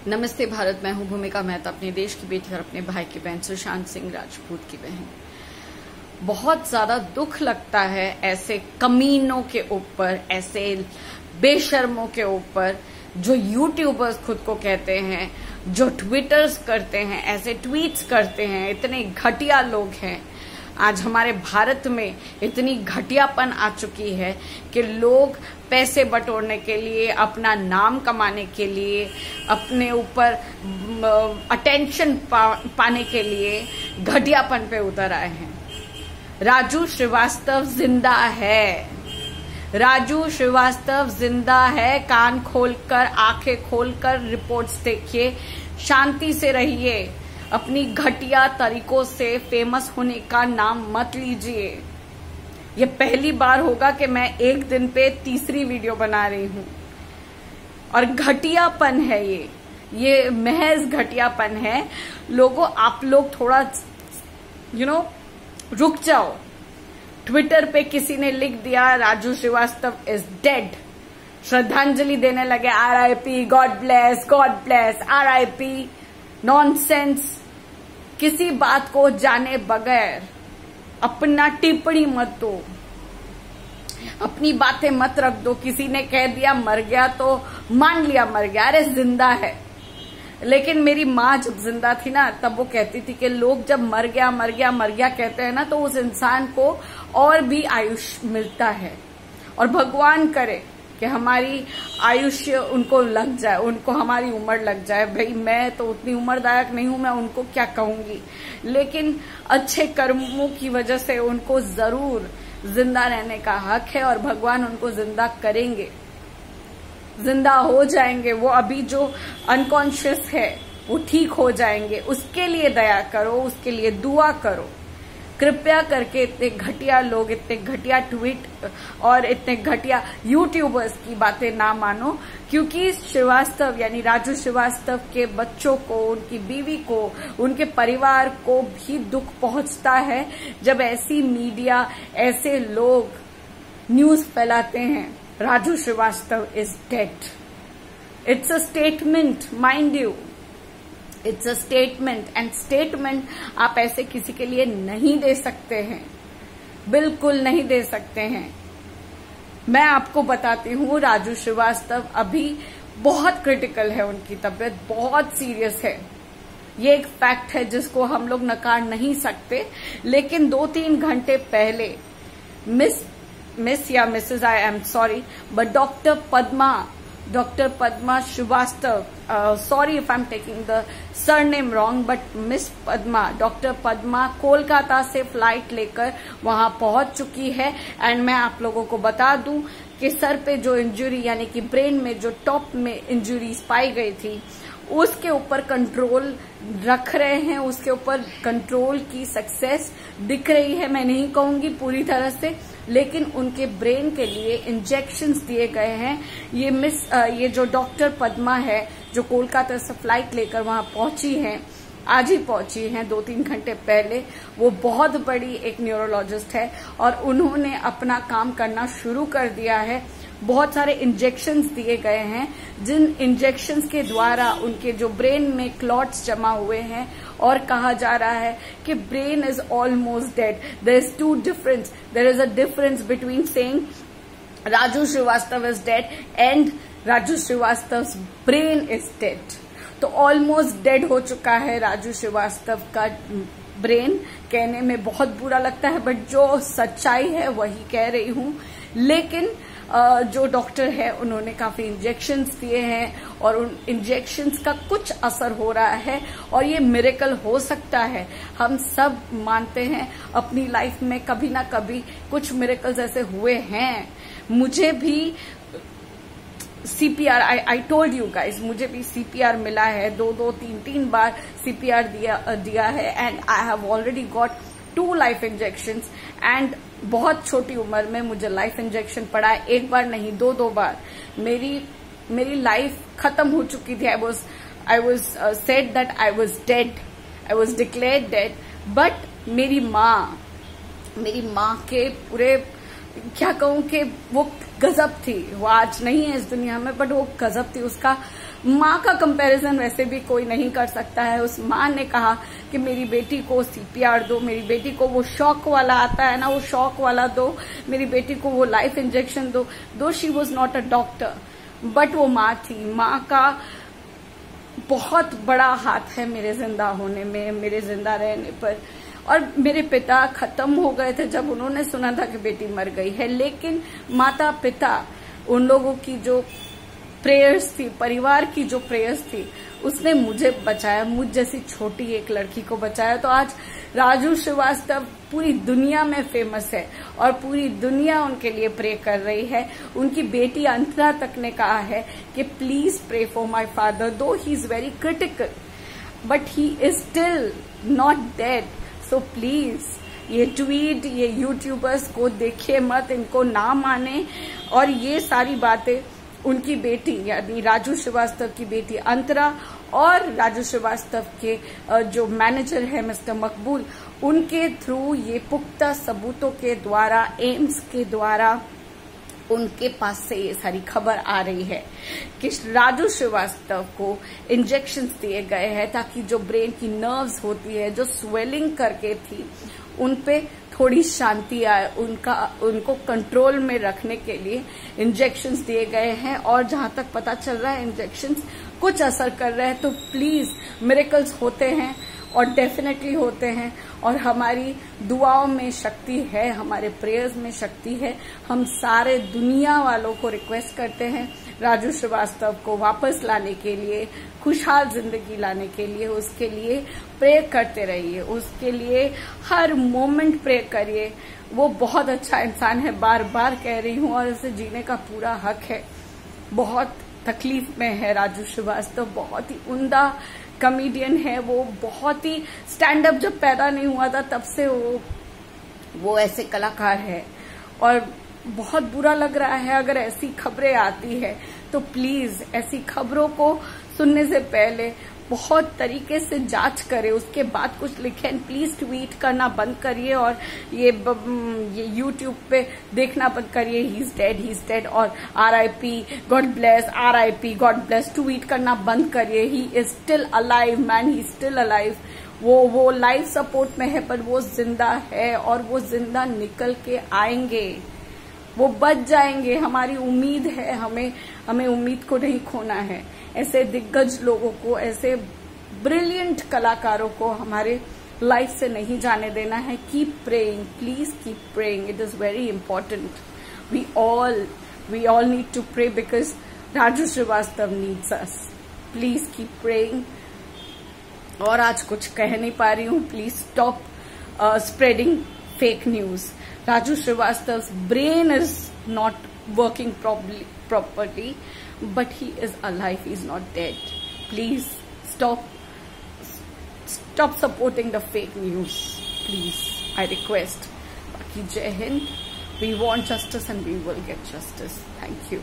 नमस्ते भारत। मैं हूं भूमिका मेहता, अपने देश की बेटी और अपने भाई की बहन सुशांत सिंह राजपूत की बहन। बहुत ज्यादा दुख लगता है ऐसे कमीनों के ऊपर, ऐसे बेशर्मों के ऊपर जो यूट्यूबर्स खुद को कहते हैं, जो ट्विटर्स करते हैं, ऐसे ट्वीट्स करते हैं। इतने घटिया लोग हैं। आज हमारे भारत में इतनी घटियापन आ चुकी है कि लोग पैसे बटोरने के लिए, अपना नाम कमाने के लिए, अपने ऊपर अटेंशन पाने के लिए घटियापन पे उतर आए हैं। राजू श्रीवास्तव जिंदा है। राजू श्रीवास्तव जिंदा है। कान खोलकर, आंखें खोलकर रिपोर्ट्स देखिए। शांति से रहिए। अपनी घटिया तरीकों से फेमस होने का नाम मत लीजिए। ये पहली बार होगा कि मैं एक दिन पे तीसरी वीडियो बना रही हूं और घटियापन है ये महज घटियापन है। लोगों, आप लोग थोड़ा रुक जाओ। ट्विटर पे किसी ने लिख दिया राजू श्रीवास्तव इज डेड, श्रद्धांजलि देने लगे RIP, God bless, RIP। Nonsense. किसी बात को जाने बगैर अपना टिप्पणी मत दो, अपनी बातें मत रख दो। किसी ने कह दिया मर गया तो मान लिया मर गया, अरे जिंदा है। लेकिन मेरी माँ जब जिंदा थी ना, तब वो कहती थी कि लोग जब मर गया कहते हैं ना, तो उस इंसान को और भी आयुष्य मिलता है। और भगवान करे कि हमारी आयुष्य उनको लग जाए, उनको हमारी उम्र लग जाए। भाई मैं तो उतनी उम्रदायक नहीं हूं, मैं उनको क्या कहूंगी, लेकिन अच्छे कर्मों की वजह से उनको जरूर जिंदा रहने का हक है और भगवान उनको जिंदा करेंगे, जिंदा हो जाएंगे। वो अभी जो अनकॉन्शियस है वो ठीक हो जाएंगे। उसके लिए दया करो, उसके लिए दुआ करो। कृपया करके इतने घटिया लोग, इतने घटिया ट्वीट और इतने घटिया यूट्यूबर्स की बातें ना मानो, क्योंकि श्रीवास्तव यानी राजू श्रीवास्तव के बच्चों को, उनकी बीवी को, उनके परिवार को भी दुख पहुंचता है जब ऐसी मीडिया, ऐसे लोग न्यूज फैलाते हैं Raju Srivastava is dead. It's a statement, mind you, it's a statement. And statement आप ऐसे किसी के लिए नहीं दे सकते हैं, बिल्कुल नहीं दे सकते हैं। मैं आपको बताती हूँ, राजू श्रीवास्तव अभी बहुत क्रिटिकल है, उनकी तबीयत बहुत सीरियस है। ये एक फैक्ट है जिसको हम लोग नकार नहीं सकते। लेकिन 2-3 घंटे पहले मिस या Mrs, I am sorry, but doctor Padma Srivastava, sorry if I'm taking the surname wrong, but miss Padma, doctor Padma Kolkata से फ्लाइट लेकर वहां पहुंच चुकी है। एंड मैं आप लोगों को बता दूं कि सर पे जो इंजरी यानी कि ब्रेन में जो टॉप में इंजरीज पाई गई थी, उसके ऊपर कंट्रोल रख रहे हैं, उसके ऊपर कंट्रोल की सक्सेस दिख रही है। मैं नहीं कहूंगी पूरी तरह से, लेकिन उनके ब्रेन के लिए इंजेक्शंस दिए गए हैं। ये जो डॉक्टर पद्मा है, जो कोलकाता से फ्लाइट लेकर वहां पहुंची हैं, आज ही पहुंची हैं 2-3 घंटे पहले। वो बहुत बड़ी एक न्यूरोलॉजिस्ट है और उन्होंने अपना काम करना शुरू कर दिया है। बहुत सारे इंजेक्शंस दिए गए हैं, जिन इंजेक्शंस के द्वारा उनके जो ब्रेन में क्लॉट्स जमा हुए हैं और कहा जा रहा है कि brain is almost dead. There is a difference between saying Raju Srivastava is dead and Raju Srivastava brain is dead. तो ऑलमोस्ट डेड हो चुका है राजू श्रीवास्तव का ब्रेन। कहने में बहुत बुरा लगता है, बट जो सच्चाई है वही कह रही हूं। लेकिन जो डॉक्टर है उन्होंने काफी इंजेक्शंस दिए हैं और उन इंजेक्शंस का कुछ असर हो रहा है और ये मिरेकल हो सकता है। हम सब मानते हैं अपनी लाइफ में कभी ना कभी कुछ मिरेकल्स ऐसे हुए हैं। मुझे भी CPR, I told you guys, मुझे भी CPR मिला है। 2-3 बार CPR दिया है and I have already got 2 life injections. And बहुत छोटी उम्र में मुझे लाइफ इंजेक्शन पड़ा है, एक बार नहीं 2 बार। मेरी लाइफ खत्म हो चुकी थी। I was said that I was dead, I was declared dead. But मेरी माँ के पूरे, क्या कहूं कि वो गजब थी। वो आज नहीं है इस दुनिया में, बट वो गजब थी। उसका माँ का कंपैरिजन वैसे भी कोई नहीं कर सकता है। उस माँ ने कहा कि मेरी बेटी को CPR दो, मेरी बेटी को वो शॉक वाला आता है ना, वो शॉक वाला दो, मेरी बेटी को वो लाइफ इंजेक्शन दो she was not a doctor, but वो माँ थी। माँ का बहुत बड़ा हाथ है मेरे जिंदा होने में, मेरे जिंदा रहने पर। और मेरे पिता खत्म हो गए थे जब उन्होंने सुना था कि बेटी मर गई है, लेकिन माता पिता उन लोगों की जो प्रेयर्स थी, परिवार की जो प्रेयर्स थी, उसने मुझे बचाया, मुझ जैसी छोटी एक लड़की को बचाया। तो आज राजू श्रीवास्तव पूरी दुनिया में फेमस है और पूरी दुनिया उनके लिए प्रे कर रही है। उनकी बेटी अंतरा तक ने कहा है कि please pray for my father, though he is very critical but he is still not dead. So please ये ट्वीट, ये यूट्यूबर्स को देखिए मत, इनको ना माने। और ये सारी बातें उनकी बेटी यानी राजू श्रीवास्तव की बेटी अंतरा और राजू श्रीवास्तव के जो मैनेजर है मिस्टर मकबूल, उनके थ्रू ये पुख्ता सबूतों के द्वारा, एम्स के द्वारा उनके पास से ये सारी खबर आ रही है कि राजू श्रीवास्तव को इंजेक्शंस दिए गए हैं ताकि जो ब्रेन की नर्व्स होती है, जो स्वेलिंग करके थी, उन पे थोड़ी शांति आए, उनको कंट्रोल में रखने के लिए इंजेक्शंस दिए गए हैं। और जहां तक पता चल रहा है इंजेक्शंस कुछ असर कर रहे हैं। तो प्लीज, मिरेकल्स होते हैं और डेफिनेटली होते हैं, और हमारी दुआओं में शक्ति है, हमारे प्रेयर्स में शक्ति है। हम सारे दुनिया वालों को रिक्वेस्ट करते हैं राजू श्रीवास्तव को वापस लाने के लिए, खुशहाल जिंदगी लाने के लिए, उसके लिए प्रे करते रहिए, उसके लिए हर मोमेंट प्रे करिए। वो बहुत अच्छा इंसान है, बार बार कह रही हूँ, और उसे जीने का पूरा हक है। बहुत तकलीफ में है राजू श्रीवास्तव, बहुत ही उम्दा कॉमेडियन है वो, बहुत ही स्टैंड अप जब पैदा नहीं हुआ था तब से वो ऐसे कलाकार है। और बहुत बुरा लग रहा है अगर ऐसी खबरें आती है, तो प्लीज ऐसी खबरों को सुनने से पहले बहुत तरीके से जांच करें, उसके बाद कुछ लिखें। प्लीज ट्वीट करना बंद करिए और ये यूट्यूब पे देखना बंद करिए ही इज डेड और RIP God bless, RIP God bless tweet करना बंद करिए। ही is still alive man, he still alive. वो लाइफ सपोर्ट में है पर वो जिंदा है और वो जिंदा निकल के आएंगे, वो बच जाएंगे। हमारी उम्मीद है, हमें उम्मीद को नहीं खोना है। ऐसे दिग्गज लोगों को, ऐसे ब्रिलियंट कलाकारों को हमारे लाइफ से नहीं जाने देना है। Keep praying, please keep praying, it is very important. We all need to pray because Raju Srivastava needs us. Please keep praying. और आज कुछ कह नहीं पा रही हूँ, please stop spreading fake news. Raju Srivastava's brain is not working properly, but he is alive, he is not dead. Please stop supporting the fake news, please, I request. Baki Jai Hind, we want justice and we will get justice. Thank you.